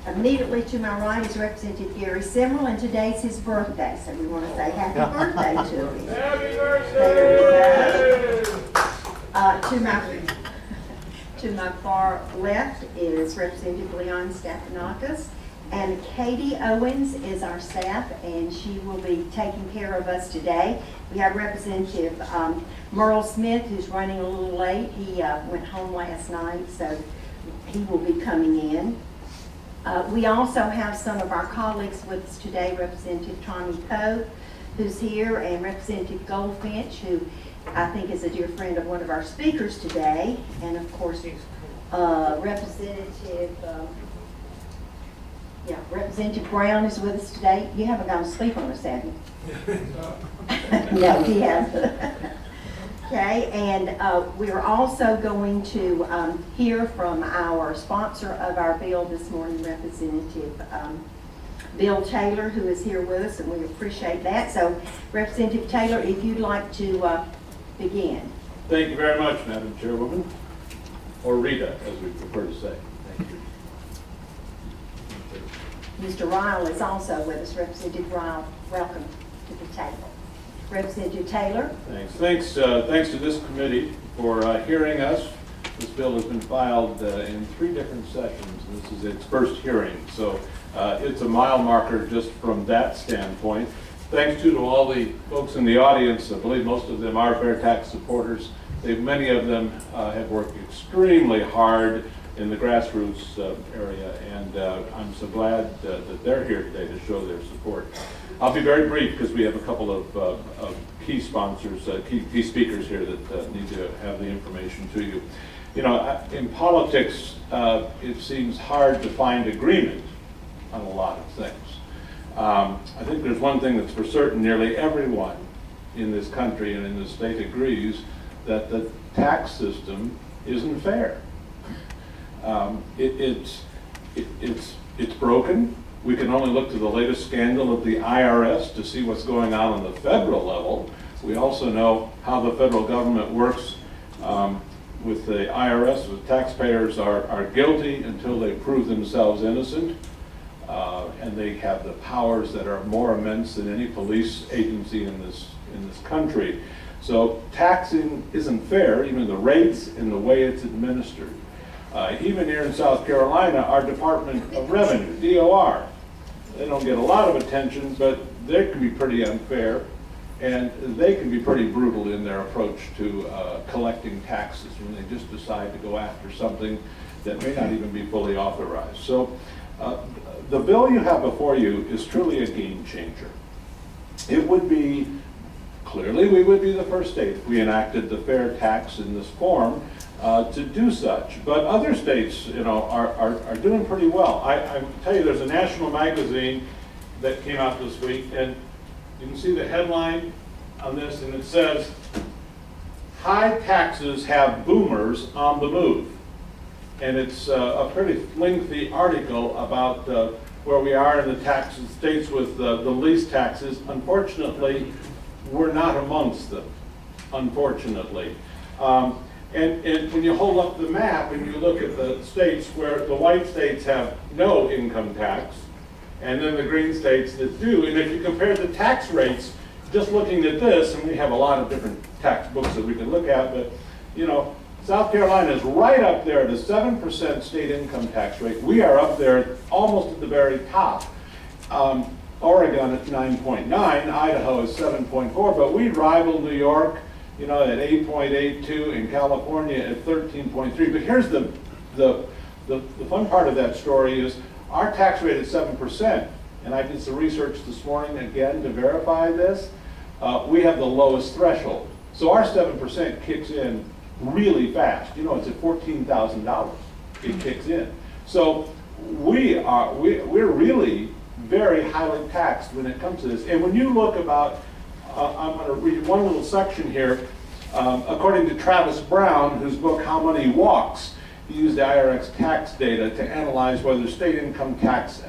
Immediately to my right is Representative Gary Simmerl, and today's his birthday, so we want to say happy birthday to him. Happy birthday! To my far left is Representative Leon Stephanakis, and Katie Owens is our staff, and she will be taking care of us today. We have Representative Merle Smith, who's running a little late. He went home last night, so he will be coming in. We also have some of our colleagues with us today, Representative Tommy Pope, who's here, and Representative Goldfinch, who I think is a dear friend of one of our speakers today, and of course, Representative Brown is with us today. You haven't gone to sleep on us, have you? No, he hasn't. Okay, and we're also going to hear from our sponsor of our bill this morning, Representative Bill Taylor, who is here with us, and we appreciate that. So, Representative Taylor, if you'd like to begin. Thank you very much, Madam Chairwoman, or Rita, as we prefer to say. Thank you. Mr. Ryle is also with us. Representative Ryle, welcome to the table. Representative Taylor. Thanks to this committee for hearing us. This bill has been filed in 3 different sessions. This is its first hearing, so it's a mile marker just from that standpoint. Thanks to all the folks in the audience. I believe most of them are Fair Tax supporters. Many of them have worked extremely hard in the grassroots area, and I'm so glad that they're here today to show their support. I'll be very brief because we have a couple of key sponsors, key speakers here that need to have the information to you. You know, in politics, it seems hard to find agreement on a lot of things. I think there's one thing that's for certain: nearly everyone in this country and in this state agrees that the tax system isn't fair. It's broken. We can only look to the latest scandal of the IRS to see what's going on the federal level. We also know how the federal government works with the IRS. The taxpayers are guilty until they prove themselves innocent, and they have the powers that are more immense than any police agency in this country. So taxing isn't fair, even the rates and the way it's administered. Even here in South Carolina, our Department of Revenue, DOR, they don't get a lot of attention, but they can be pretty unfair, and they can be pretty brutal in their approach to collecting taxes when they just decide to go after something that may not even be fully authorized. So the bill you have before you is truly a game changer. It would be, clearly we would be the first state if we enacted the fair tax in this form to do such. But other states, you know, are doing pretty well. I tell you, there's a national magazine that came out this week, and you can see the headline on this, and it says, "High taxes have boomers on the move." And it's a pretty lengthy article about where we are in the tax states with the least taxes. Unfortunately, we're not amongst them, unfortunately. And when you hold up the map and you look at the states where the white states have no income tax, and then the green states that do, and if you compare the tax rates, just looking at this, and we have a lot of different tax books that we can look at, but you know, South Carolina is right up there at a 7% state income tax rate. We are up there almost at the very top. Oregon at 9.9, Idaho is 7.4, but we rival New York, you know, at 8.82, and California at 13.3. But here's the fun part of that story is our tax rate is 7%, and I did some research this morning again to verify this. We have the lowest threshold, so our 7% kicks in really fast. You know, it's at $14,000. It kicks in. So we're really very highly taxed when it comes to this. And when you look about, I'm going to read one little section here. According to Travis Brown, whose book How Money Walks, he used the IRS tax data to analyze whether state income tax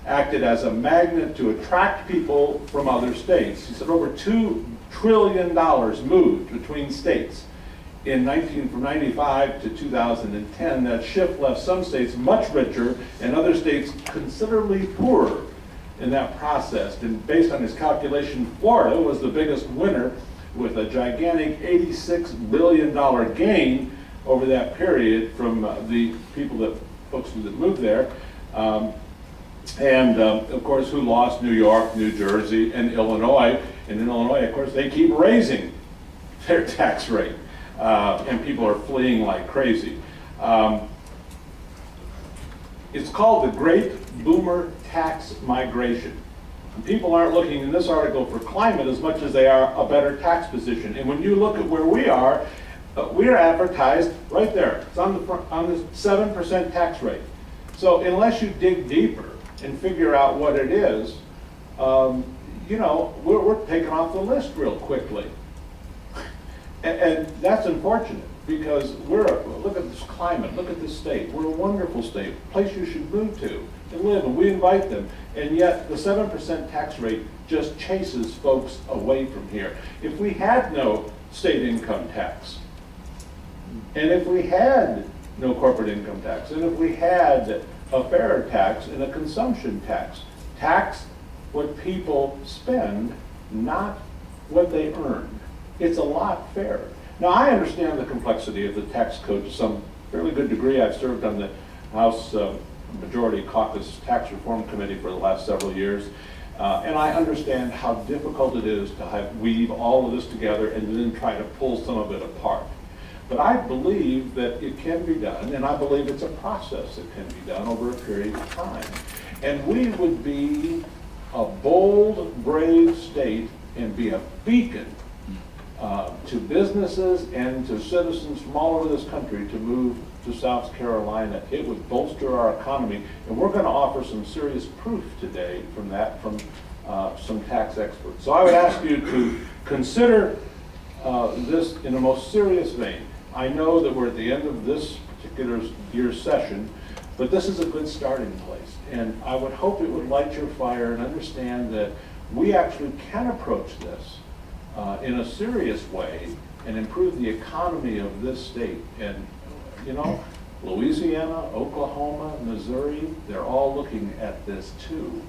acted as a magnet to attract people from other states. He said over $2 trillion moved between states from 1995 to 2010. That shift left some states much richer and other states states considerably poorer in that process. And based on his calculation, Florida was the biggest winner with a gigantic $86 billion gain over that period from the folks that moved there. Of course, who lost? New York, New Jersey, and Illinois. And in Illinois, of course, they keep raising their tax rate. And people are fleeing like crazy. It's called the Great Boomer Tax Migration. And people aren't looking in this article for climate as much as they are a better tax position. And when you look at where we are advertised right there. It's on the 7% tax rate. So unless you dig deeper and figure out what it is, we're taken off the list real quickly. And that's unfortunate because look at this climate, look at this state. We're a wonderful state, a place you should move to and live, and we invite them. And yet the 7% tax rate just chases folks away from here. If we had no state income tax, and if we had no corporate income tax, and if we had a fair tax and a consumption tax what people spend, not what they earn, it's a lot fairer. Now, I understand the complexity of the tax code to some fairly good degree. I've served on the House Majority Caucus Tax Reform Committee for the last several years, and I understand how difficult it is to weave all of this together and then try to pull some of it apart. But I believe that it can be done, and I believe it's a process that can be done over a period of time. And we would be a bold, brave state and be a beacon to businesses and to citizens from all over this country to move to South Carolina. It would bolster our economy, and we're going to offer some serious proof today from some tax experts. So I would ask you to consider this in a most serious vein. I know that we're at the end of this particular year's session, but this is a good starting place. And I would hope it would light your fire and understand that we actually can approach this in a serious way and improve the economy of this state. And, Louisiana, Oklahoma, Missouri, they're all looking at this too.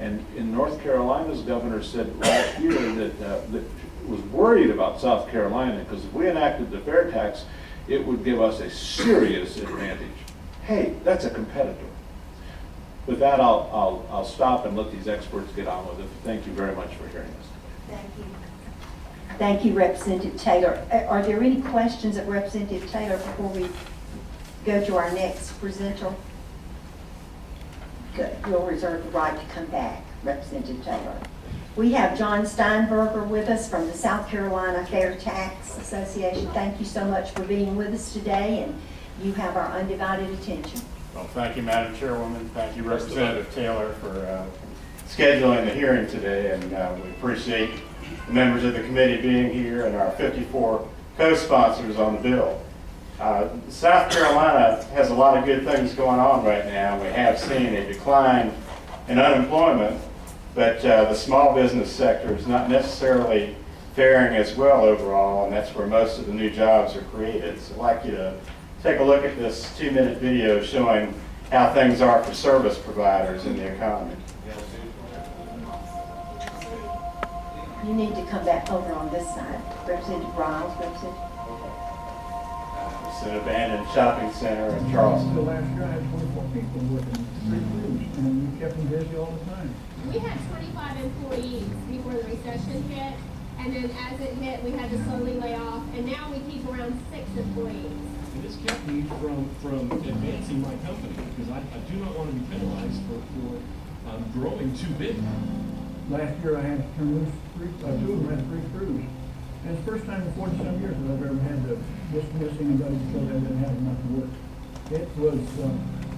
And in North Carolina's governor said last year that was worried about South Carolina because if we enacted the fair tax, it would give us a serious advantage. Hey, that's a competitor. With that, I'll stop and let these experts get on with it. Thank you very much for hearing us. Thank you. Thank you, Representative Taylor. Are there any questions of Representative Taylor before we go to our next presenter? Good. You'll reserve the right to come back, Representative Taylor. We have John Steinberger with us from the South Carolina Fair Tax Association. Thank you so much for being with us today, and you have our undivided attention. Well, thank you, Madam Chairwoman. Thank you, Representative Taylor, for scheduling the hearing today, and we appreciate the members of the committee being here and our 54 co-sponsors on the bill. South Carolina has a lot of good things going on right now. We have seen a decline in unemployment, but the small business sector is not necessarily faring as well overall, and that's where most of the new jobs are created. So I'd like you to take a look at this 2-minute video showing how things are for service providers in the economy. You need to come back over on this side. Representative Riles, Representative. It's an abandoned shopping center in Charleston. So last year I had 24 people working 3 crews, and we kept them busy all the time. We had 25 employees before the recession hit, and then as it hit, we had to slowly lay off, and now we keep around 6 employees. And this kept me from advancing my company because I do not want to be penalized for growing too big. Last year I had to turn loose 2 of them had 3 crews. And it's the first time in 40-some years that I've ever had to dismiss anybody because they didn't have enough work. It was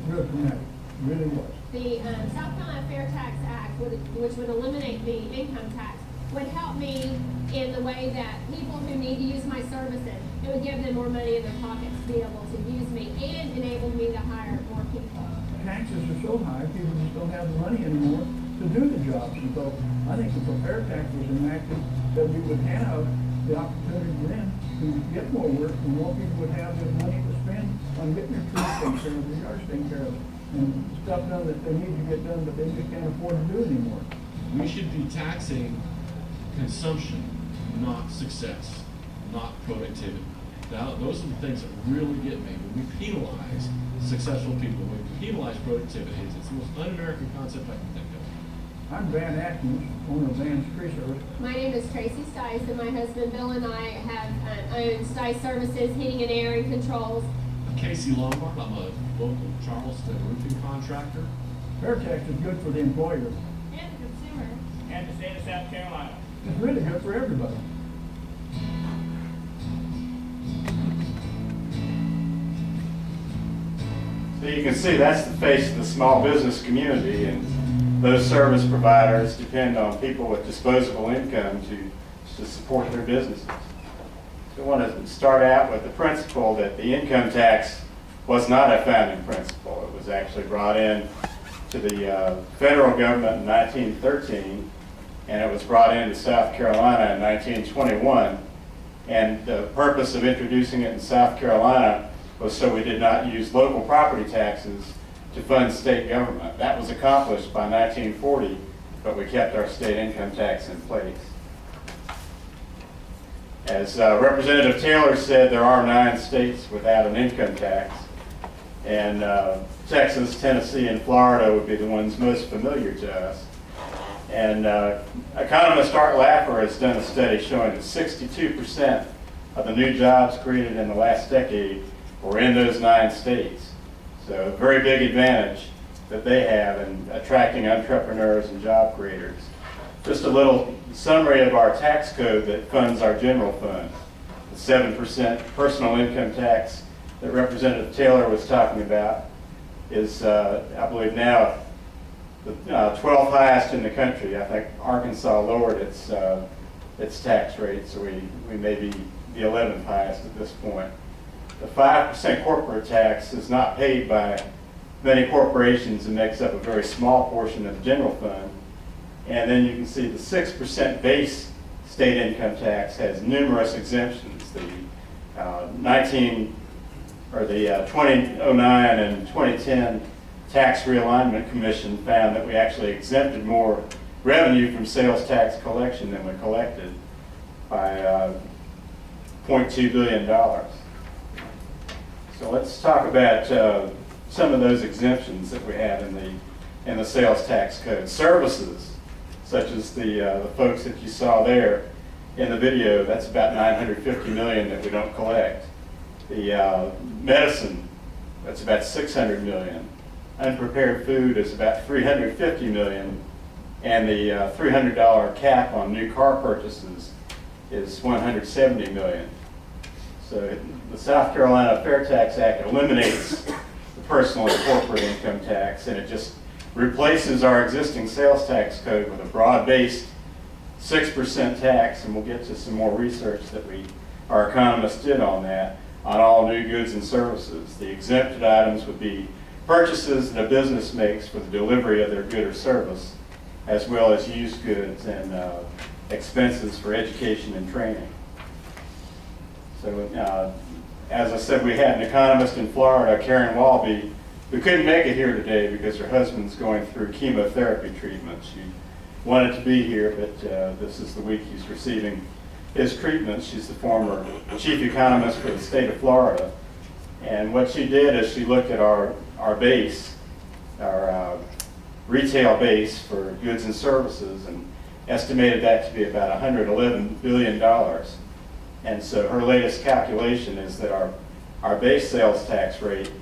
real dramatic, really was. The South Carolina Fair Tax Act, which would eliminate the income tax, would help me in the way that people who need to use my services, it would give them more money in their pockets to be able to use me and enable me to hire more people. Taxes are so high, people just don't have the money anymore to do the jobs. And so I think if a fair tax was enacted, that we would have the opportunity then to get more work, and more people would have the money to spend on getting their trees taken care of, their yards taken care of. and stuff done that they need to get done, but they just can't afford to do anymore. We should be taxing consumption, not success, not productivity. Now, those are the things that really get me. When we penalize successful people, when we penalize productivity, it's the most un-American concept I can think of. I'm Van Atkins, owner of Van's Tree Service. My name is Tracy Stice, and my husband Bill and I have owned Stice Services, Heating and Air and Controls. I'm Casey Lombard. I'm a local Charleston roofing contractor. Fair tax is good for the employer. And the consumer. And the state of South Carolina. It's really good for everybody. So you can see that's the face of the small business community, and those service providers depend on people with disposable income to support their businesses. So I want to start out with the principle that the income tax was not a founding principle. It was actually brought in to the federal government in 1913, and it was brought into South Carolina in 1921. And the purpose of introducing it in South Carolina was so we did not use local property taxes to fund state government. That was accomplished by 1940, but we kept our state income tax in place. As Representative Taylor said, there are 9 states without an income tax, and Texas, Tennessee, and Florida would be the ones most familiar to us. And economist Art Laffer has done a study showing that 62% of the new jobs created in the last decade were in those 9 states. So a very big advantage that they have in attracting entrepreneurs and job creators. Just a little summary of our tax code that funds our general fund. The 7% personal income tax that Representative Taylor was talking about is, I believe now, the 12th highest in the country. I think Arkansas lowered its tax rate, so we may be the 11th highest at this point. The 5% corporate tax is not paid by many corporations and makes up a very small portion of the general fund. And then you can see the 6% base state income tax has numerous exemptions. The 2009 and 2010 Tax Realignment Commission found that we actually exempted more revenue from sales tax collection than we collected by $0.2 billion. So let's talk about some of those exemptions that we have in the sales tax code. Services, such as the folks that you saw there in the video, that's about $950 million that we don't collect. The medicine, that's about $600 million. Unprepared food is about $350 million, and the $300 cap on new car purchases is $170 million. So the South Carolina Fair Tax Act eliminates the personal and corporate income tax, and it just replaces our existing sales tax code with a broad-based 6% tax, and we'll get to some more research that our economists did on that, on all new goods and services. The exempted items would be purchases that a business makes for the delivery of their good or service, as well as used goods and expenses for education and training. So as I said, we had an economist in Florida, Karen Walby, who couldn't make it here today because her husband's going through chemotherapy treatment. She wanted to be here, but this is the week he's receiving his treatment. She's the former chief economist for the state of Florida. And what she did is she looked at our base, our retail base for goods and services, and estimated that to be about $111 billion. And so her latest calculation is that our base sales tax rate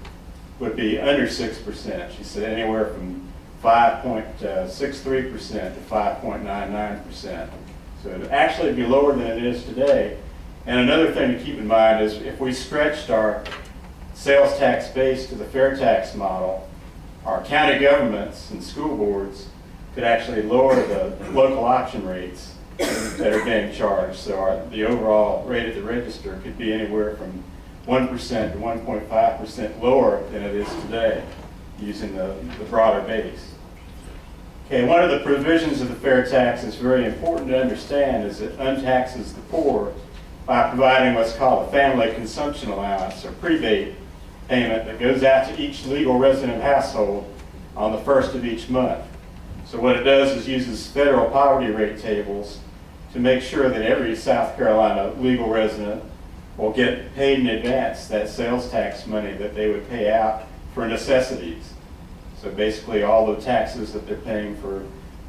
would be under 6%. She said anywhere from 5.63% to 5.99%. So it would actually be lower than it is today. And another thing to keep in mind is if we stretched our sales tax base to the fair tax model, our county governments and school boards could actually lower the local option rates that are being charged. So the overall rate at the register could be anywhere from 1% to 1.5% lower than it is today using the broader base. Okay, one of the provisions of the fair tax that's very important to understand is it untaxes the poor by providing what's called a family consumption allowance or prebate payment that goes out to each legal resident household on the first of each month. So what it does is uses federal poverty rate tables to make sure that every South Carolina legal resident will get paid in advance that sales tax money that they would pay out for necessities. So basically all the taxes that they're paying for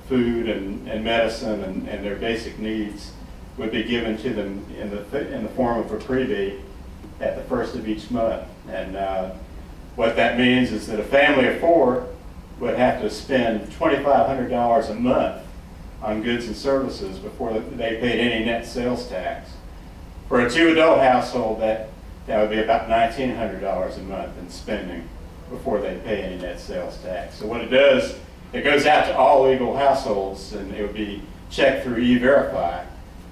food and medicine and their basic needs would be given to them in the form of a rebate at the first of each month. And what that means is that a family of four would have to spend $2,500 a month on goods and services before they paid any net sales tax. For a two-adult household, that would be about $1,900 a month in spending before they pay any net sales tax. So what it does, it goes out to all legal households, and it would be checked through E-Verify.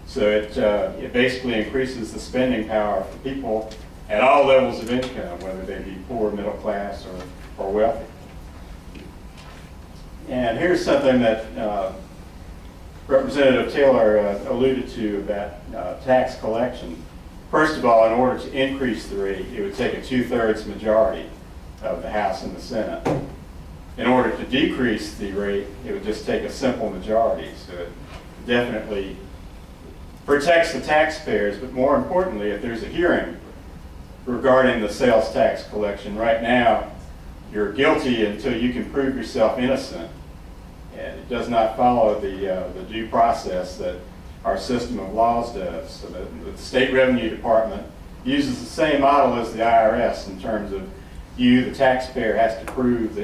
So it basically increases the spending power for people at all levels of income, whether they be poor, middle class, or wealthy. And here's something that Representative Taylor alluded to about tax collection. First of all, in order to increase the rate, it would take a 2/3 majority of the House and the Senate. In order to decrease the rate, it would just take a simple majority. So it definitely protects the taxpayers, but more importantly, if there's a hearing regarding the sales tax collection, right now, you're guilty until you can prove yourself innocent. And it does not follow the due process that our system of laws does. So the State Revenue Department uses the same model as the IRS in terms of you, the taxpayer, has to prove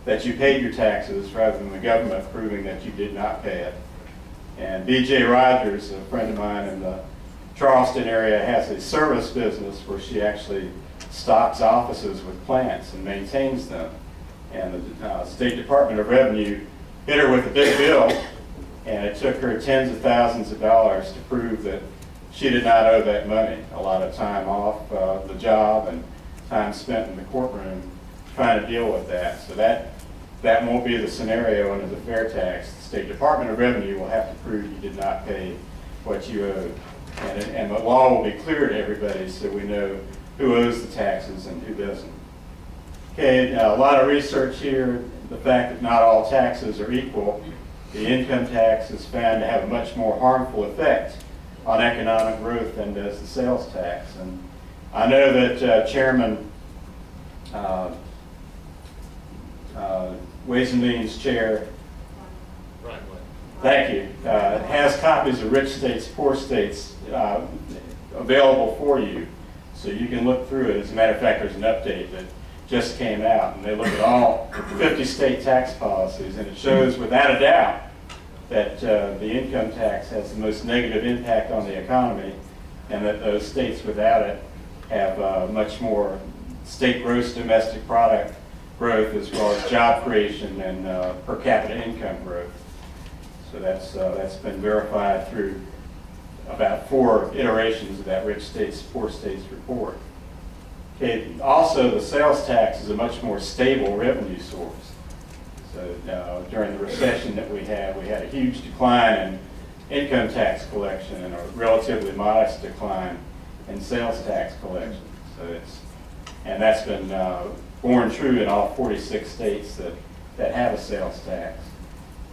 that you paid your taxes rather than the government proving that you did not pay it. And B.J. Rogers, a friend of mine in the Charleston area, has a service business where she actually stocks offices with plants and maintains them. And the State Department of Revenue hit her with a big bill, and it took her tens of thousands of dollars to prove that she did not owe that money. A lot of time off the job and time spent in the courtroom trying to deal with that. So that won't be the scenario under the Fair Tax. The State Department of Revenue will have to prove you did not pay what you owed. And the law will be clear to everybody so we know who owes the taxes and who doesn't. Okay, a lot of research here, the fact that not all taxes are equal. The income tax is found to have a much more harmful effect on economic growth than does the sales tax. And I know that Chairman Ways and Means Chair, thank you, has copies of Rich States, Poor States available for you. So you can look through it. As a matter of fact, there's an update that just came out, and they look at all 50 state tax policies, and it shows without a doubt that the income tax has the most negative impact on the economy, and that those states without it have much more state gross domestic product growth as well as job creation and per capita income growth. So that's been verified through about 4 iterations of that Rich States, Poor States report. Okay, also the sales tax is a much more stable revenue source. So during the recession that we had a huge decline in income tax collection and a relatively modest decline in sales tax collection. And that's been borne true in all 46 states that have a sales tax.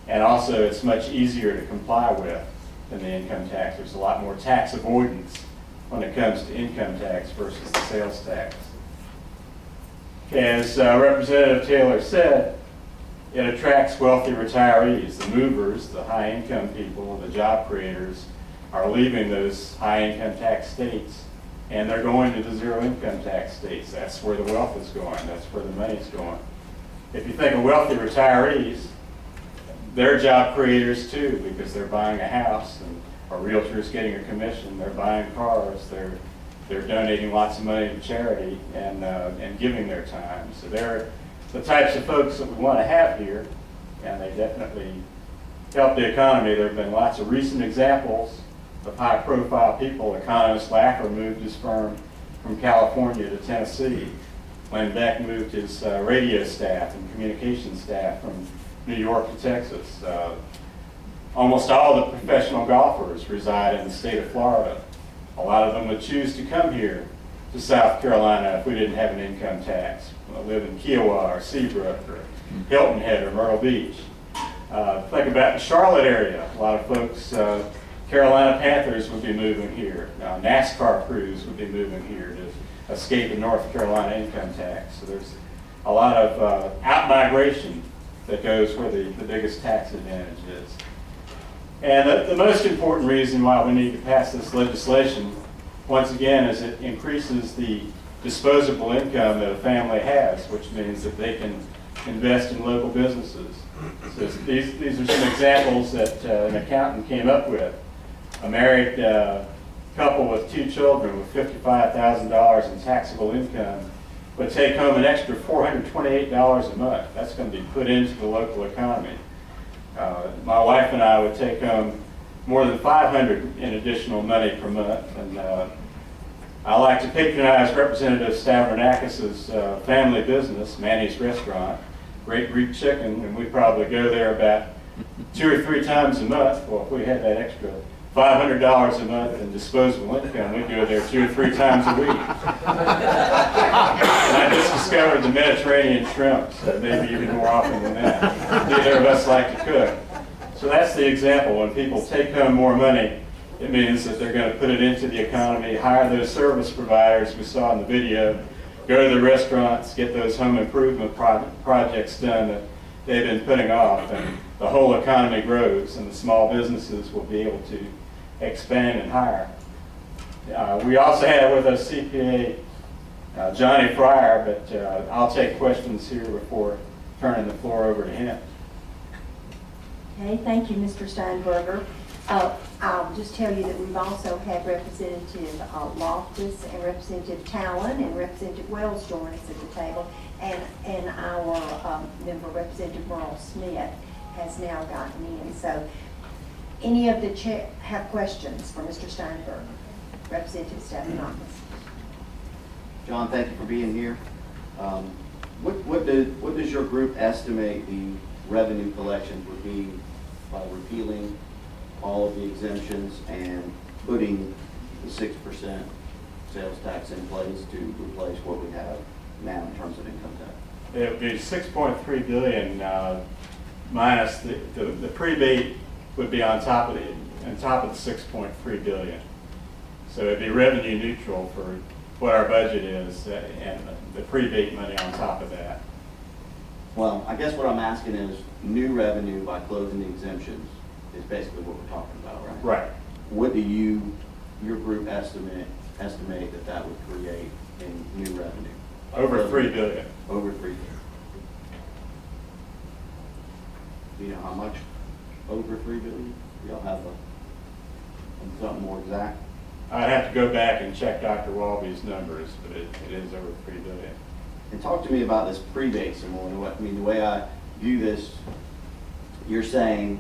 And also it's much easier to comply with than the income tax. There's a lot more tax avoidance when it comes to income tax versus the sales tax. As Representative Taylor said, it attracts wealthy retirees. The movers, the high-income people, the job creators are leaving those high-income tax states, and they're going to the zero-income tax states. That's where the wealth is going. That's where the money's going. If you think of wealthy retirees, they're job creators too, because they're buying a house, and a realtor's getting a commission. They're buying cars. They're donating lots of money to charity and giving their time. So they're the types of folks that we want to have here, and they definitely help the economy. There have been lots of recent examples of high-profile people. Economist Laffer moved his firm from California to Tennessee. Glenn Beck moved his radio staff and communication staff from New York to Texas. Almost all the professional golfers reside in the state of Florida. A lot of them would choose to come here to South Carolina if we didn't have an income tax. I live in Kiowa or Seabrook or Hilton Head or Myrtle Beach. Think about the Charlotte area. A lot of folks, Carolina Panthers would be moving here. NASCAR crews would be moving here to escape the North Carolina income tax. So there's a lot of out-migration that goes where the biggest tax advantage is. And the most important reason why we need to pass this legislation, once again, is it increases the disposable income that a family has, which means that they can invest in local businesses. So these are some examples that an accountant came up with. A married couple with 2 children with $55,000 in taxable income would take home an extra $428 a month. That's going to be put into the local economy. My wife and I would take home more than $500 in additional money per month. And I like to patronize Representative Stavronakis' family business, Manny's Restaurant, Great Greek Chicken, and we probably go there about 2 or 3 times a month. Well, if we had that extra $500 a month in disposable income, we'd go there 2 or 3 times a week. And I just discovered the Mediterranean shrimp, so maybe even more often than that. Neither of us like to cook. So that's the example. When people take home more money, it means that they're going to put it into the economy, hire those service providers we saw in the video, go to the restaurants, get those home improvement projects done that they've been putting off, and the whole economy grows, and the small businesses will be able to expand and hire. We also have with us CPA Johnny Fryer, but I'll take questions here before turning the floor over to him. Okay, thank you, Mr. Steinberger. I'll just tell you that we've also had Representative Loftus and Representative Talon and Representative Wells join us at the table, and our member, Representative Merle Smith, has now gotten in. So any of the chair have questions for Mr. Steinberger? Representative Stavronakis. John, thank you for being here. What does your group estimate the revenue collections would be by repealing all of the exemptions and putting the 6% sales tax in place to replace what we have now in terms of income tax? It would be $6.3 billion minus the prebate would be on top of the $6.3 billion. So it'd be revenue neutral for what our budget is and the prebate money on top of that. Well, I guess what I'm asking is new revenue by closing the exemptions is basically what we're talking about, right? Right. What do your group estimate that would create in new revenue? Over $3 billion. Over $3 billion. Do you know how much over $3 billion? Do y'all have something more exact? I'd have to go back and check Dr. Walby's numbers, but it is over $3 billion. And talk to me about this prebate some more. I mean, the way I view this, you're saying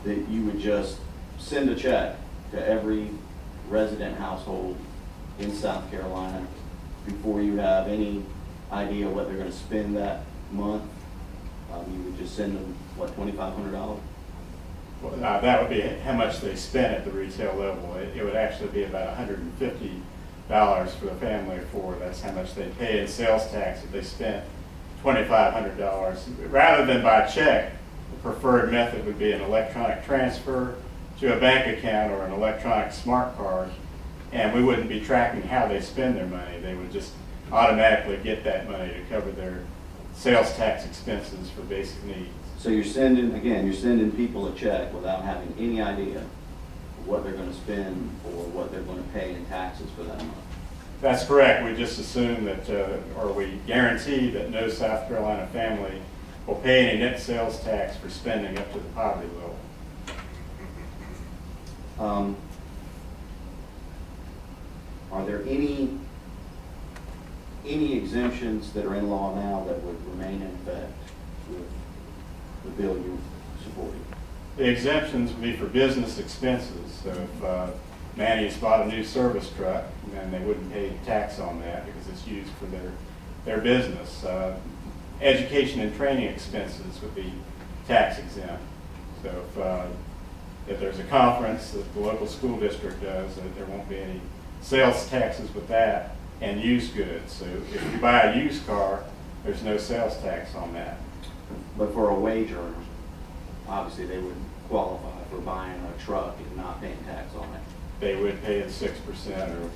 that you would just send a check to every resident household in South Carolina before you have any idea what they're going to spend that month. You would just send them, what, $2,500? Well, that would be how much they spent at the retail level. It would actually be about $150 for the family of 4. That's how much they pay in sales tax if they spent $2,500. Rather than by check, the preferred method would be an electronic transfer to a bank account or an electronic smart card, and we wouldn't be tracking how they spend their money. They would just automatically get that money to cover their sales tax expenses for basic needs. So you're sending people a check without having any idea what they're going to spend or what they're going to pay in taxes for that month. That's correct. We just assume that, or we guarantee that no South Carolina family will pay any net sales tax for spending up to the poverty level. Are there any exemptions that are in law now that would remain in effect with the bill you're supporting? The exemptions would be for business expenses. So if Manny's bought a new service truck, then they wouldn't pay tax on that because it's used for their business. Education and training expenses would be tax exempt. So if there's a conference that the local school district does, there won't be any sales taxes with that. and used goods. So if you buy a used car, there's no sales tax on that. But for a wage earner, obviously they would qualify for buying a truck and not paying tax on it. They would pay a 6% or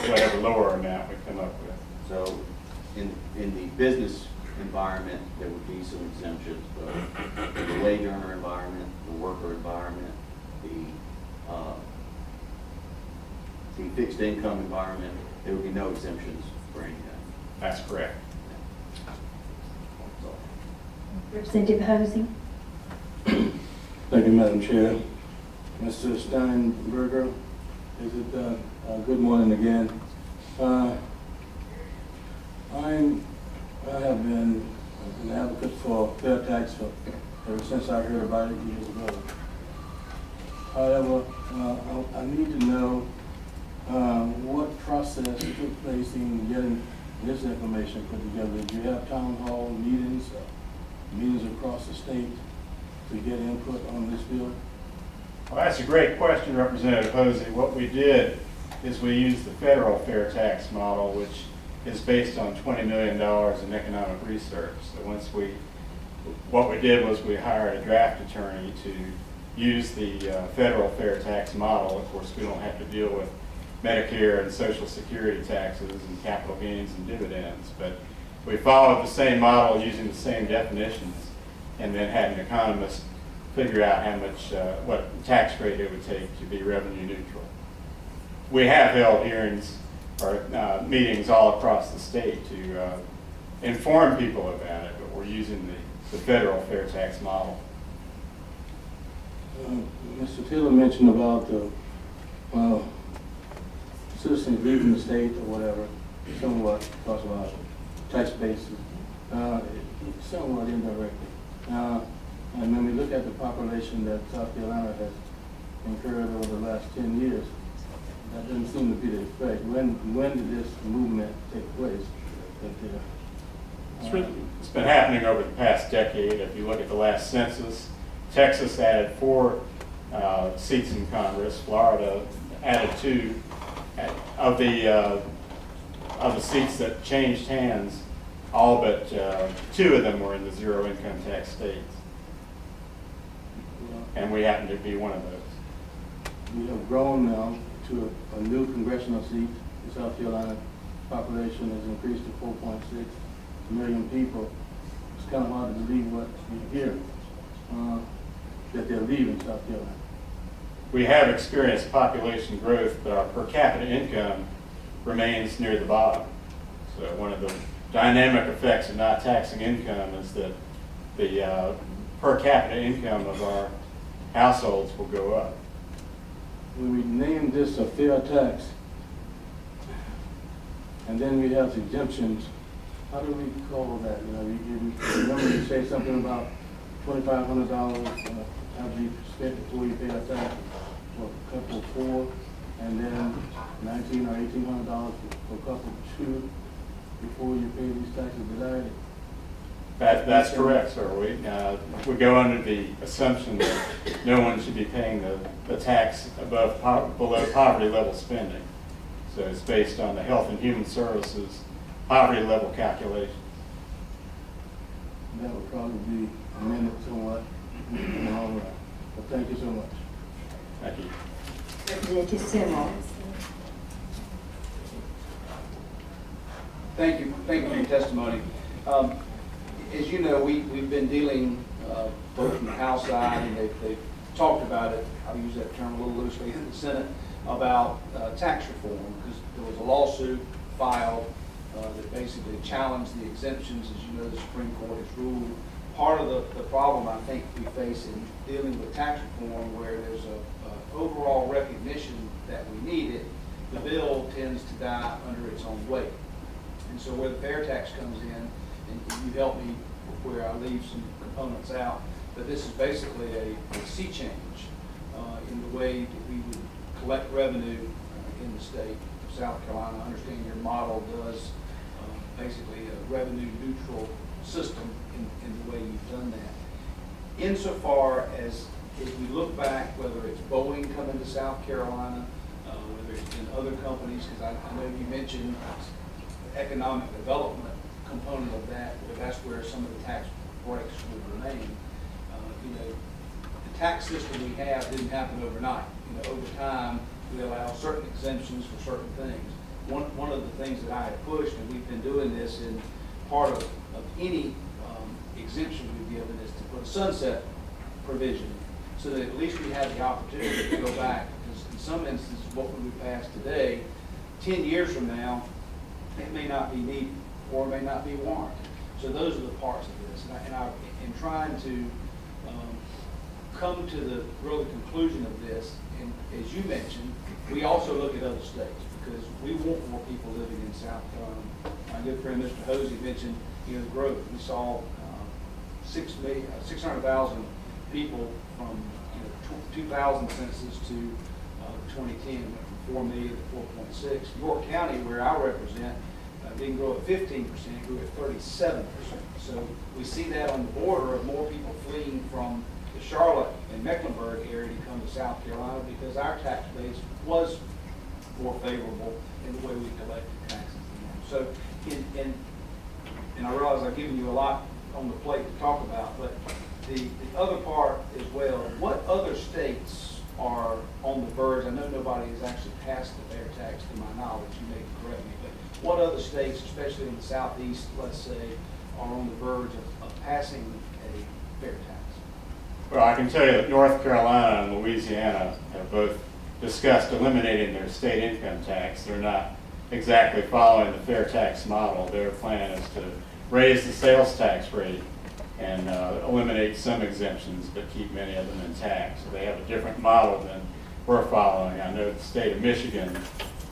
whatever lower amount we come up with. So in the business environment, there would be some exemptions, but the wage earner environment, the worker environment, the fixed income environment, there would be no exemptions for any of that. That's correct. That's all. Representative Hosey? Thank you, Madam Chair. Mr. Steinberger, good morning again. I have been an advocate for fair tax ever since I heard about it years ago. However, I need to know what process took place in getting this information put together. Do you have town hall meetings across the state to get input on this bill? Well, that's a great question, Representative Hosey. What we did is we used the federal fair tax model, which is based on $20 million in economic research. So what we did was we hired a draft attorney to use the federal fair tax model. Of course, we don't have to deal with Medicare and Social Security taxes and capital gains and dividends, but we followed the same model using the same definitions, and then had an economist figure out how much, what tax rate it would take to be revenue neutral. We have held hearings or meetings all across the state to inform people about it, but we're using the federal fair tax model. Mr. Taylor mentioned about the citizens leaving the state or whatever, somewhat, talks about tax bases, somewhat indirectly. And when we look at the population that South Carolina has incurred over the last 10 years, that doesn't seem to be the effect. When did this movement take place? It's been happening over the past decade. If you look at the last census, Texas added 4 seats in Congress. Florida added 2. Of the seats that changed hands, all but 2 of them were in the zero income tax states. And we happen to be one of those. We have grown now to a new congressional seat. The South Carolina population has increased to 4.6 million people. It's kind of hard to believe what we hear, that they're leaving South Carolina. We have experienced population growth, but our per capita income remains near the bottom. So one of the dynamic effects of not taxing income is that the per capita income of our households will go up. When we name this a fair tax, and then we have exemptions, how do we call that? You know, you remember you say something about $2,500 have to be spent before you pay a tax, for couple 4, and then $1,900 or $1,800 for couple 2 before you pay these taxes. Did I? That's correct, sir. We go under the assumption that no one should be paying the tax below poverty level spending. So it's based on the Health and Human Services poverty level calculation. That would probably be amended somewhat in the long run. But thank you so much. Thank you. Representative Seymour? Thank you for your testimony. As you know, we've been dealing both from the House side, and they've talked about it, I'll use that term a little loosely, in the Senate, about tax reform, because there was a lawsuit filed that basically challenged the exemptions. As you know, the Supreme Court has ruled. Part of the problem I think we face in dealing with tax reform, where there's a overall recognition that we need it, the bill tends to die under its own weight. And so where the fair tax comes in, and you help me where I leave some components out, but this is basically a sea change in the way that we would collect revenue in the state of South Carolina. I understand your model does basically a revenue neutral system in the way you've done that. Insofar as we look back, whether it's Boeing coming to South Carolina, whether there's been other companies, because I know you mentioned the economic development component of that, where that's where some of the tax breaks would remain. You know, the tax system we have didn't happen overnight. You know, over time, we allow certain exemptions for certain things. One of the things that I have pushed, and we've been doing this in part of any exemption we've given, is to put a sunset provision so that at least we have the opportunity to go back. Because in some instances, what we pass today, 10 years from now, it may not be needed or may not be warranted. So those are the parts of this. And I in trying to come to the real conclusion of this, and as you mentioned, we also look at other states because we want more people living in South Carolina. My good friend Mr. Hosey mentioned, you know, the growth. We saw 600,000 people from 2000 census to 2010, went from 4 million to 4.6. York County, where I represent, didn't grow at 15%, it grew at 37%. So we see that on the border of more people fleeing from the Charlotte and Mecklenburg area to come to South Carolina because our tax base was more favorable in the way we collected taxes. So, and I realize I've given you a lot on the plate to talk about, but the other part as well, what other states are on the verge? I know nobody has actually passed the fair tax to my knowledge, you may correct me, but what other states, especially in the southeast, let's say, are on the verge of passing a fair tax? Well, I can tell you that North Carolina and Louisiana have both discussed eliminating their state income tax. They're not exactly following the fair tax model. Their plan is to raise the sales tax rate and eliminate some exemptions but keep many of them intact. So they have a different model than we're following. I know the state of Michigan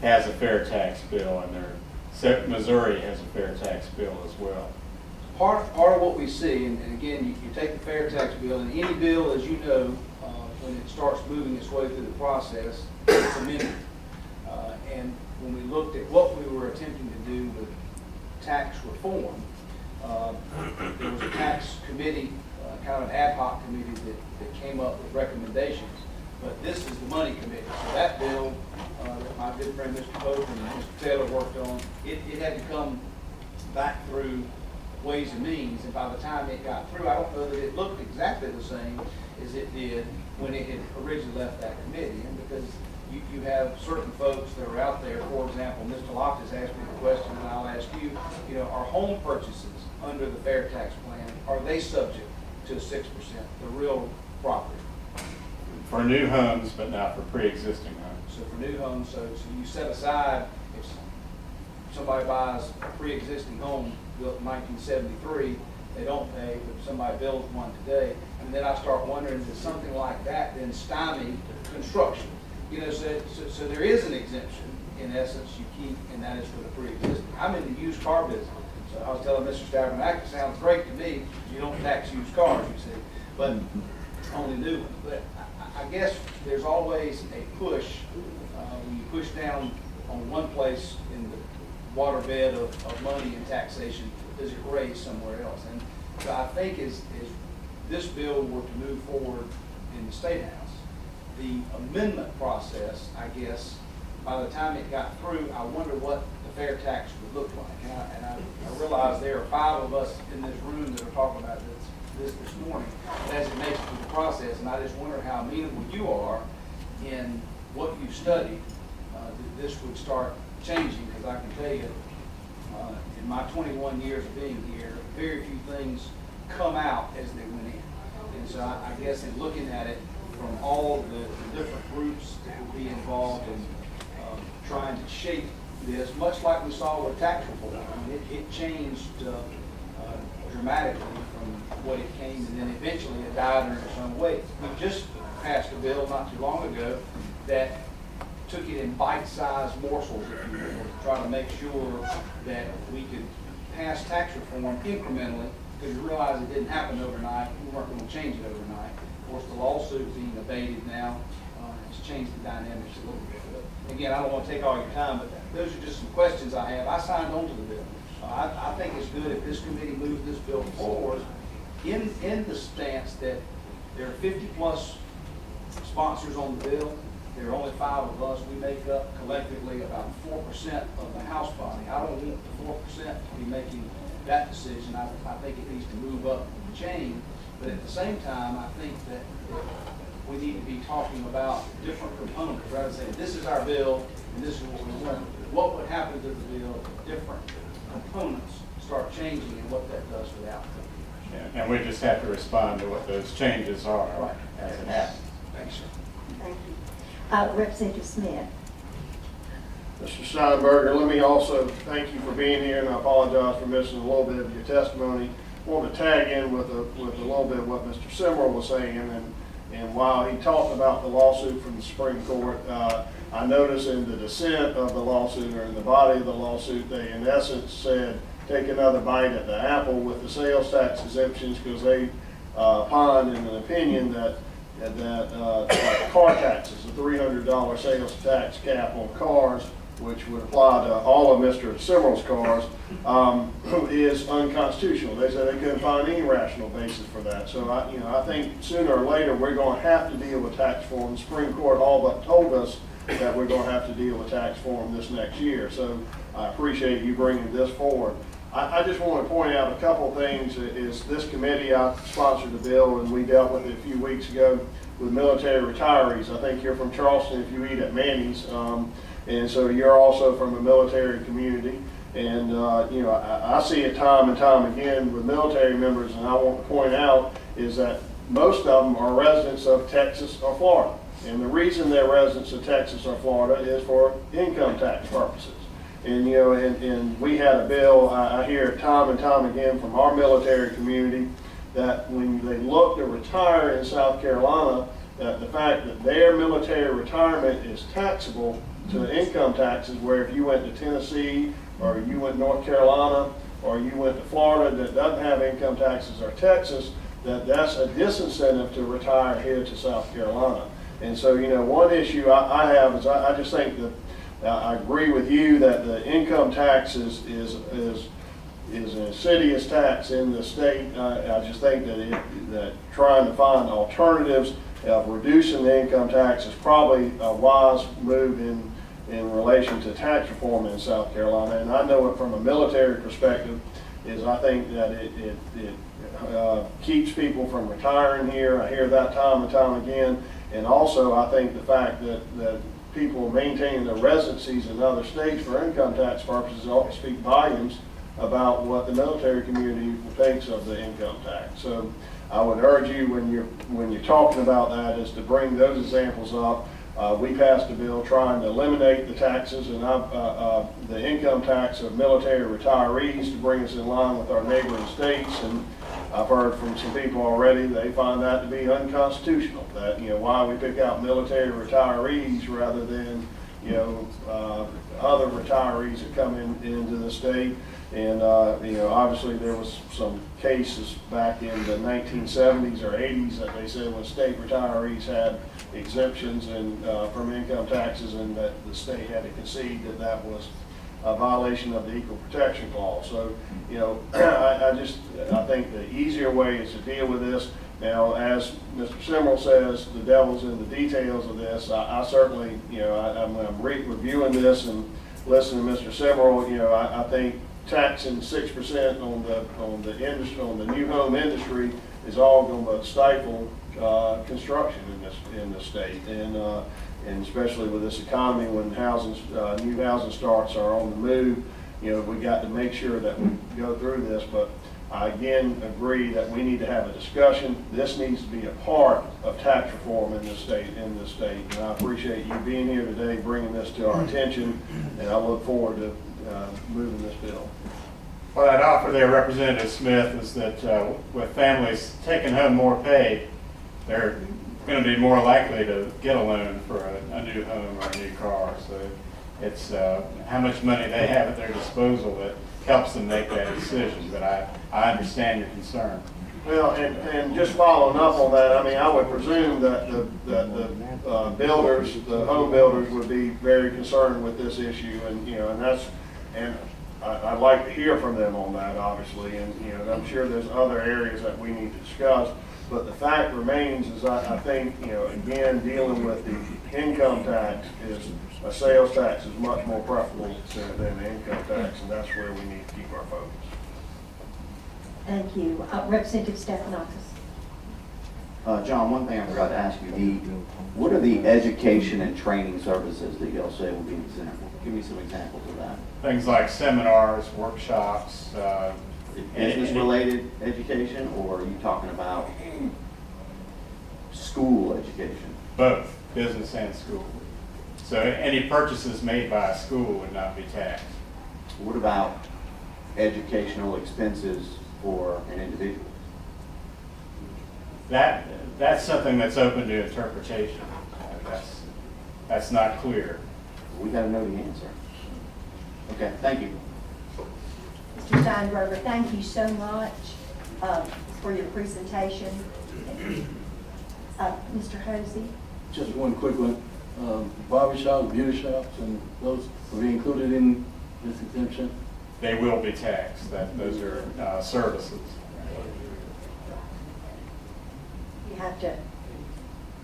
has a fair tax bill, and Missouri has a fair tax bill as well. Part of what we see, and again, you take the fair tax bill, and any bill, as you know, when it starts moving its way through the process, it's amended. And when we looked at what we were attempting to do with tax reform, there was a tax committee, kind of an ad hoc committee that came up with recommendations. But this is the money committee. So that bill that my good friend Mr. Pope and Mr. Taylor worked on, it had to come back through Ways and Means, and by the time it got through, I don't know that it looked exactly the same as it did when it had originally left that committee. And because you have certain folks that are out there, for example, Mr. Locke has asked me the question, and I'll ask you, are home purchases under the fair tax plan, are they subject to 6%, the real property? For new homes, but not for pre-existing homes. So for new homes, so you set aside, if somebody buys a pre-existing home built in 1973, they don't pay, but if somebody builds one today, and then I start wondering, does something like that then stymie construction? So there is an exemption, in essence, you keep, and that is for the pre-existing. I'm in the used car business, so I was telling Mr. Stavranac, it sounds great to me, you don't tax used cars, you see, but only new ones. But I guess there's always a push, when you push down on one place in the waterbed of money and taxation, does it raise somewhere else? And so I think as this bill were to move forward in the State House, the amendment process, I guess, by the time it got through, I wonder what the fair tax would look like. And I realize there are 5 of us in this room that are talking about this morning as it makes it through the process, and I just wonder how amenable you are in what you've studied that this would start changing, because I can tell you in my 21 years of being here, very few things come out as they went in. And so I guess in looking at it from all the different groups that will be involved in trying to shape this, much like we saw with tax reform. I mean, it changed dramatically from what it came, and then eventually it died under its own weight. We just passed a bill not too long ago that took it in bite-sized morsels, if you will, to try to make sure that we could pass tax reform incrementally, because we realized it didn't happen overnight. We weren't going to change it overnight. Of course, the lawsuit being abated now has changed the dynamics a little bit. But again, I don't want to take all your time, but those are just some questions I have. I signed on to the bill. I think it's good if this committee moves this bill forward in the stance that there are 50-plus sponsors on the bill, There are only 5 of us. We make up collectively about 4% of the House body. I don't want the 4% to be making that decision. I think it needs to move up the chain. But at the same time, I think that we need to be talking about different components rather than saying, this is our bill and this is what we want. What would happen to the bill if different components start changing and what that does for the outcome? Yeah, and we just have to respond to what those changes are Right. as it happens. Thanks, sir. Thank you. Representative Smith. Mr. Steinberger, let me also thank you for being here, and I apologize for missing a little bit of your testimony. I want to tag in with a little bit of what Mr. Simmerl was saying, and while he talked about the lawsuit from the Supreme Court, I noticed in the dissent of the lawsuit, or in the body of the lawsuit, they in essence said, take another bite at the apple with the sales tax exemptions, because they opined in an opinion that car taxes, the $300 sales tax cap on cars, which would apply to all of Mr. Simmerl's cars, is unconstitutional. They said they couldn't find any rational basis for that. So I think sooner or later we're going to have to deal with tax reform. The Supreme Court all but told us that we're going to have to deal with tax reform this next year. So I appreciate you bringing this forward. I just want to point out a couple of things. Is this committee, I sponsored the bill, and we dealt with it a few weeks ago with military retirees. I think you're from Charleston if you eat at Manny's, and so you're also from a military community. And I see it time and time again with military members, and I want to point out is that most of them are residents of Texas or Florida. And the reason they're residents of Texas or Florida is for income tax purposes. And and we had a bill, I hear it time and time again from our military community, that when they look to retire in South Carolina, that the fact that their military retirement is taxable to income taxes, where if you went to Tennessee, or you went to North Carolina, or you went to Florida that doesn't have income taxes, or Texas, that's a disincentive to retire here to South Carolina. And so, one issue I have is I just think that I agree with you that the income tax is an insidious tax in the state. I just think that trying to find alternatives of reducing the income tax is probably a wise move in relation to tax reform in South Carolina. And I know it from a military perspective is I think that it keeps people from retiring here. I hear that time and time again. And also I think the fact that people maintaining their residencies in other states for income tax purposes ought to speak volumes about what the military community thinks of the income tax. So I would urge you when you're talking about that is to bring those examples up. We passed a bill trying to eliminate the taxes and the income tax of military retirees to bring us in line with our neighboring states. And I've heard from some people already, they find that to be unconstitutional, that, why we pick out military retirees rather than, other retirees that come into the state. And, obviously there was some cases back in the 1970s or 80s that they said when state retirees had exemptions from income taxes, and that the state had to concede that was a violation of the Equal Protection Clause. So, I think the easier way is to deal with this. Now, as Mr. Simmerl says, the devil's in the details of this. I certainly, I'm reviewing this and listening to Mr. Simmerl. I think taxing 6% on the new home industry is all going to stifle construction in this state, and especially with this economy when new housing starts are on the move. We got to make sure that we go through this. But I again agree that we need to have a discussion. This needs to be a part of tax reform in this state. And I appreciate you being here today, bringing this to our attention, and I look forward to moving this bill. What I'd offer there, Representative Smith, is that with families taking home more pay, they're going to be more likely to get a loan for a new home or a new car. So it's how much money they have at their disposal that helps them make that decision. But I understand your concern. Well, and just following up on that, I would presume that the builders, the home builders, would be very concerned with this issue, and I'd like to hear from them on that, obviously, and I'm sure there's other areas that we need to discuss. But the fact remains is I think, again, dealing with the income tax is, a sales tax is much more preferable than the income tax, and that's where we need to keep our focus. Thank you. Representative Stephanakis. John, one thing I forgot to ask you, what are the education and training services that y'all say will be exempt? Give me some examples of that. Things like seminars, workshops, Business-related education, or are you talking about school education? both business and school. So any purchases made by a school would not be taxed. What about educational expenses for an individual? That's something that's open to interpretation. That's not clear. We gotta know the answer. Okay, thank you. Mr. Steinberger, thank you so much for your presentation. Mr. Hosey? Just one quick one. Barber shops, beauty shops, and those will be included in this exemption? They will be taxed. Those are services. You have to,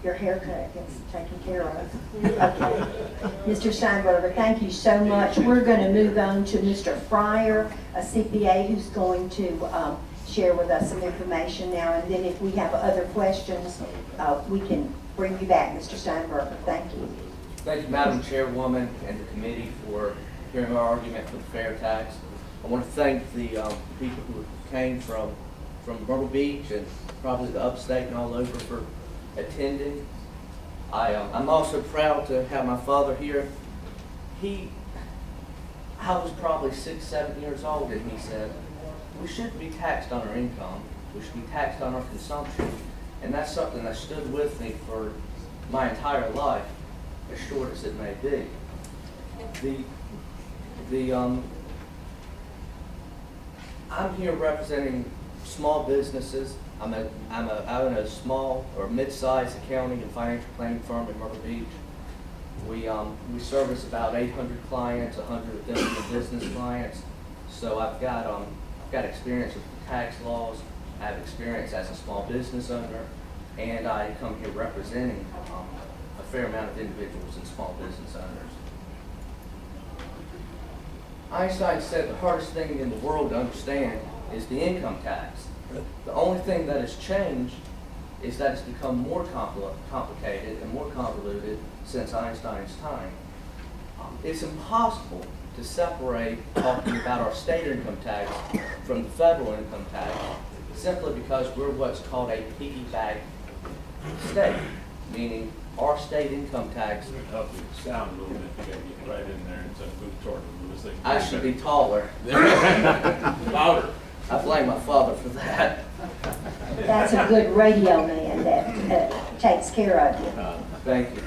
your haircut gets taken care of. Okay. Mr. Steinberger, thank you so much. We're going to move on to Mr. Fryer, a CPA, who's going to share with us some information now. And then if we have other questions, we can bring you back, Mr. Steinberger. Thank you. Thank you, Madam Chairwoman and the committee for hearing our argument for the fair tax. I want to thank the people who came from Myrtle Beach and probably the upstate and all over for attending. I'm also proud to have my father here. I was probably 6, 7 years old, and he said, we shouldn't be taxed on our income. We should be taxed on our consumption. And that's something that stood with me for my entire life, as short as it may be. I'm here representing small businesses. I own a small or mid-sized accounting and financial planning firm in Myrtle Beach. We service about 800 clients, 100 of them are business clients. So I've got experience with the tax laws. I have experience as a small business owner, and I come here representing a fair amount of individuals and small business owners. Einstein said the hardest thing in the world to understand is the income tax. The only thing that has changed is that it's become more complicated and more convoluted since Einstein's time. It's impossible to separate talking about our state income tax from the federal income tax simply because we're what's called a piggyback state, meaning our state income tax. Help you sound a little bit, you gotta get right in there and move toward this thing. I should be taller. Louder. I blame my father for that. That's a good radio man that takes care of you. Thank you.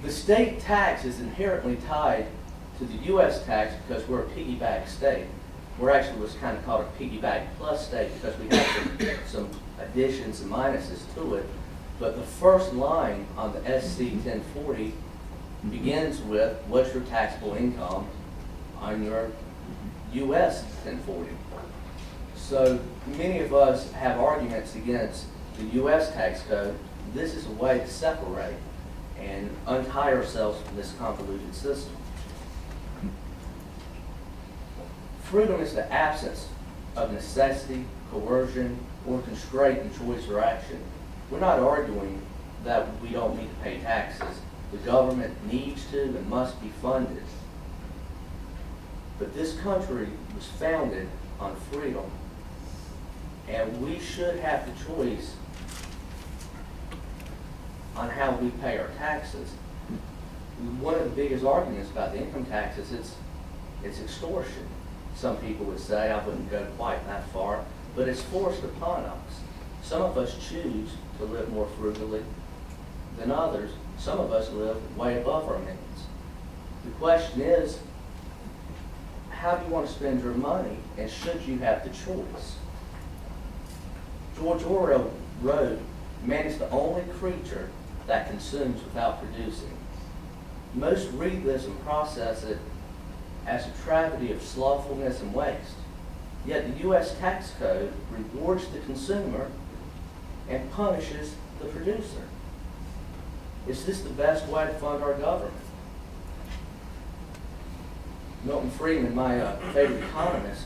The state tax is inherently tied to the U.S. tax because we're a piggyback state. We're actually what's kind of called a piggyback plus state because we have some additions and minuses to it. But the first line on the SC 1040 begins with what's your taxable income on your U.S. 1040. So many of us have arguments against the U.S. tax code. This is a way to separate and untie ourselves from this convoluted system. Freedom is the absence of necessity, coercion, or constraint in choice or action. We're not arguing that we don't need to pay taxes. The government needs to and must be funded. But this country was founded on freedom, and we should have the choice on how we pay our taxes. One of the biggest arguments about the income tax is it's extortion. Some people would say, I wouldn't go quite that far, but it's forced upon us. Some of us choose to live more frugally than others. Some of us live way above our means. The question is, how do you want to spend your money, and should you have the choice? George Orwell wrote, man is the only creature that consumes without producing. Most read this and process it as a tragedy of slothfulness and waste. Yet the U.S. tax code rewards the consumer and punishes the producer. Is this the best way to fund our government? Milton Friedman, my favorite economist,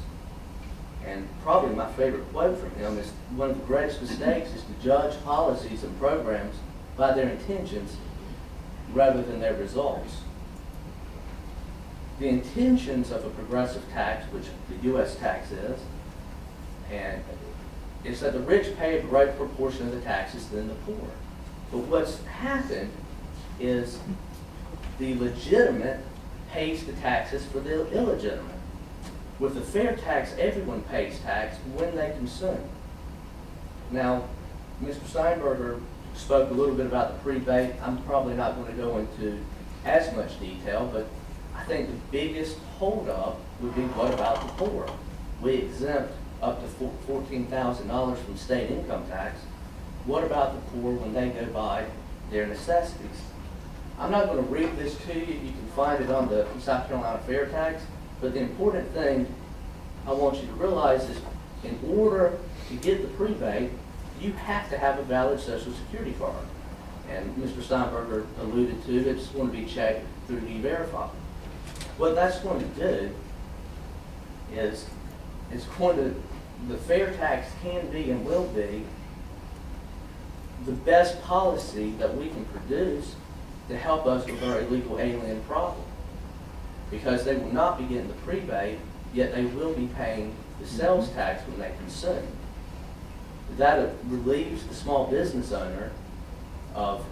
and probably my favorite quote from him, is one of the greatest mistakes is to judge policies and programs by their intentions rather than their results. The intentions of a progressive tax, which the U.S. tax is, and is that the rich pay a greater proportion of the taxes than the poor. But what's happened is the legitimate pays the taxes for the illegitimate. With the fair tax, everyone pays tax when they consume. Now, Mr. Steinberger spoke a little bit about the prebate. I'm probably not going to go into as much detail, but I think the biggest holdup would be, what about the poor? We exempt up to $14,000 from state income tax. What about the poor when they go buy their necessities? I'm not going to read this to you. You can find it on the South Carolina Fair Tax. But the important thing I want you to realize is, in order to get the prebate, you have to have a valid Social Security card. And Mr. Steinberger alluded to it. It's going to be checked through E-Verify. What that's going to do is it's going to, the fair tax can be and will be the best policy that we can produce to help us with our illegal alien problem. Because they will not be getting the prebate, yet they will be paying the sales tax when they consume. That relieves the small business owner of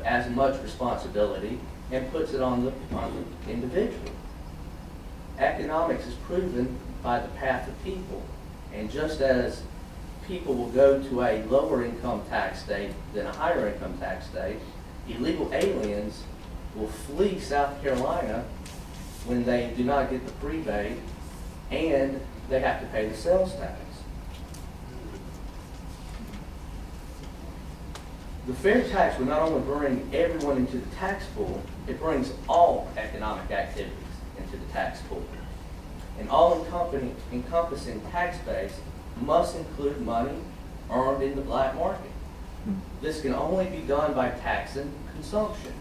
as much responsibility and puts it on the individual. Economics is proven by the path of people. And just as people will go to a lower income tax state than a higher income tax state, illegal aliens will flee South Carolina when they do not get the prebate and they have to pay the sales tax. The fair tax will not only bring everyone into the tax pool, it brings all economic activities into the tax pool. An all-encompassing tax base must include money earned in the black market. This can only be done by taxing consumption.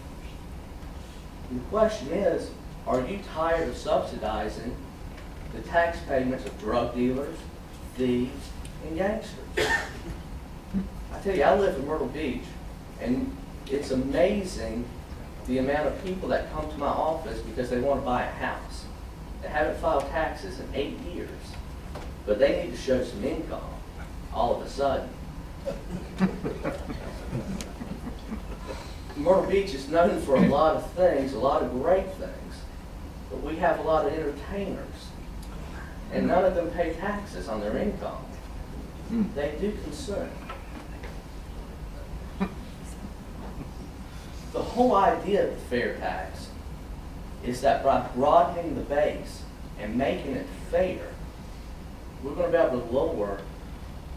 The question is, are you tired of subsidizing the tax payments of drug dealers, thieves, and gangsters? I tell you, I live in Myrtle Beach, and it's amazing the amount of people that come to my office because they want to buy a house. They haven't filed taxes in 8 years, but they need to show some income all of a sudden. Myrtle Beach is known for a lot of things, a lot of great things, but we have a lot of entertainers, and none of them pay taxes on their income. They do consume. The whole idea of the fair tax is that by broadening the base and making it fair, we're going to be able to lower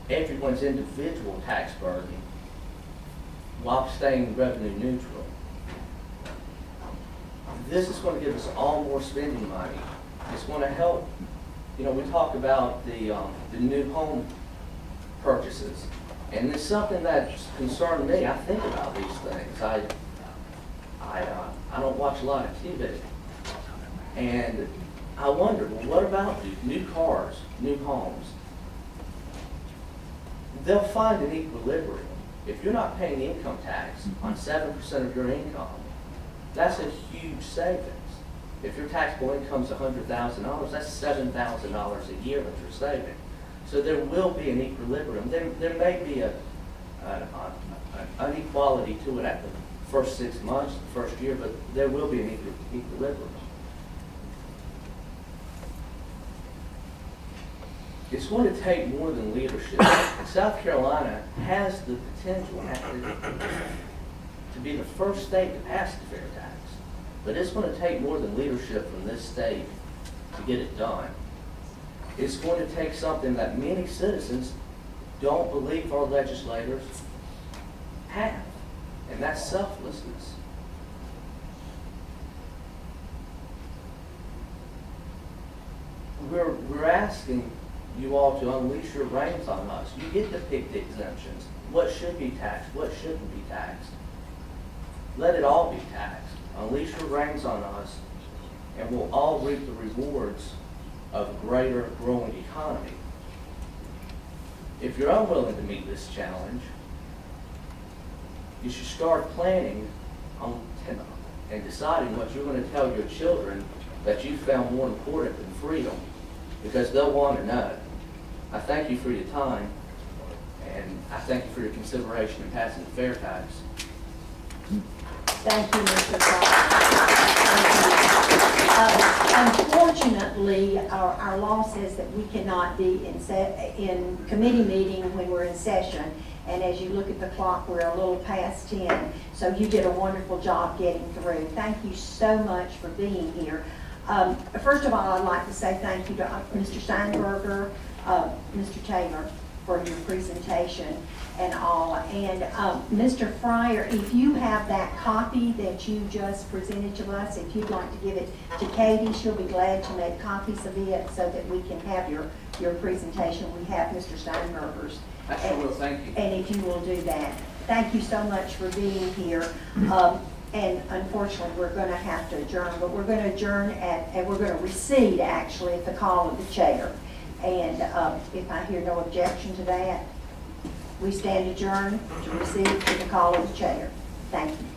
everyone's individual tax burden while staying revenue neutral. This is going to give us all more spending money. It's going to help. You know, we talk about the new home purchases, and it's something that's concerned me. I think about these things. I don't watch a lot of TV, and I wonder, well, what about new cars, new homes? They'll find an equilibrium. If you're not paying income tax on 7% of your income, that's a huge savings. If your taxable income is $100,000, that's $7,000 a year that you're saving. So there will be an equilibrium. There may be an inequality to it at the first 6 months, the first year, but there will be an equilibrium. It's going to take more than leadership. And South Carolina has the potential to be the first state to pass the fair tax. But it's going to take more than leadership from this state to get it done. It's going to take something that many citizens don't believe our legislators have, and that's selflessness. We're asking you all to unleash your reins on us. You get to pick the exemptions. What should be taxed, what shouldn't be taxed. Let it all be taxed. Unleash your reins on us, and we'll all reap the rewards of a greater growing economy. If you're unwilling to meet this challenge, you should start planning on and deciding what you're going to tell your children that you found more important than freedom, because they'll want to know. I thank you for your time, and I thank you for your consideration in passing the Fair Tax. Thank you, Mr. Unfortunately, our law says that we cannot be in committee meeting when we're in session. And as you look at the clock, we're a little past 10. So you did a wonderful job getting through. Thank you so much for being here. First of all, I'd like to say thank you to Mr. Steinberger, Mr. Taylor, for your presentation and all. And Mr. Fryer, if you have that copy that you just presented to us, if you'd like to give it to Katie, she'll be glad to make copies of it so that we can have your presentation. We have Mr. Steinberger's. I sure will, thank you. And if you will do that. Thank you so much for being here. And unfortunately, we're going to have to adjourn, but we're going to adjourn and we're going to recede actually at the call of the chair. And if I hear no objection to that, we stand adjourned to recede at the call of the chair. Thank you.